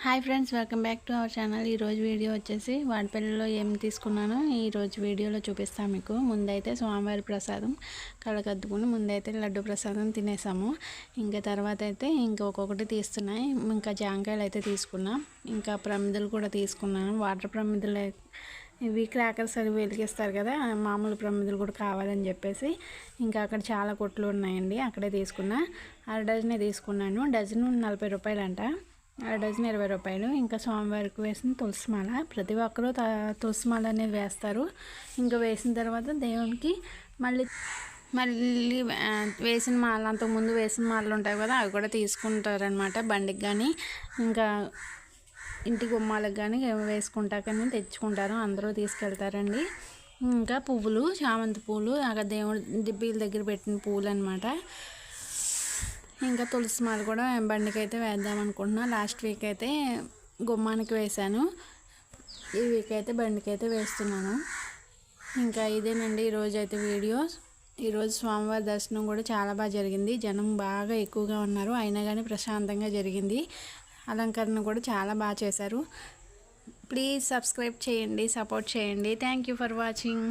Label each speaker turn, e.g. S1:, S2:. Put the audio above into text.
S1: Hi friends, welcome back to our channel. ఈరోజు video వచ్చేసి వాడపల్లిలో ఏం తీసుకున్నానో ఈరోజు వీడియోలో చూపిస్తాను మీకు. ముందైతే స్వామివారి ప్రసాదం కళ్ళకద్దుకుని ముందైతే లడ్డు ప్రసాదం తినేసాము. ఇంకా తర్వాత అయితే ఒక్కొక్కటి తీస్తున్నాయి. ఇంకా జాంకాయలు అయితే తీసుకున్నాం. ఇంకా ప్రమిదలు కూడా తీసుకున్నాను. వాటర్ ప్రమిదలు ఇవి క్రాకర్స్ అవి వెలిగిస్తారు కదా, మామూలు ప్రమిదలు కూడా కావాలని చెప్పేసి ఇంకా అక్కడ చాలా కొట్లు ఉన్నాయండి, అక్కడే తీసుకున్నా. అర డజనే తీసుకున్నాను. డజను 40 రూపాయలు అంట, అర డజన్ 20 రూపాయలు. ఇంకా స్వామివారికి వేసిన తులసిమాల, ప్రతి ఒక్కరూ తులసిమాల అనేది వేస్తారు. ఇంకా వేసిన తర్వాత దేవునికి మళ్ళీ వేసిన మాల, అంతకుముందు వేసిన మాలలు ఉంటాయి కదా, అవి కూడా తీసుకుంటారనమాట. బండికి కానీ ఇంకా ఇంటి గుమ్మాలకు కానీ వేసుకుంటాకని తెచ్చుకుంటారు, అందరూ తీసుకెళ్తారండి. ఇంకా పువ్వులు, చామంతి పూలు, అక్కడ దేవుడి దిబ్బీల దగ్గర పెట్టిన పూలు అనమాట. ఇంకా తులసి మాల కూడా బండికి అయితే వేద్దాం అనుకుంటున్నా. లాస్ట్ వీక్ అయితే గుమ్మానికి వేశాను, ఈ వీక్ అయితే బండికి అయితే వేస్తున్నాను. ఇంకా ఇదేనండి ఈరోజు అయితే వీడియో. ఈరోజు స్వామివారి దర్శనం కూడా చాలా బాగా జరిగింది. జనం బాగా ఎక్కువగా ఉన్నారు, అయినా కానీ ప్రశాంతంగా జరిగింది. అలంకరణ కూడా చాలా బాగా చేశారు. ప్లీజ్ సబ్స్క్రైబ్ చేయండి, సపోర్ట్ చేయండి. Thank you for watching.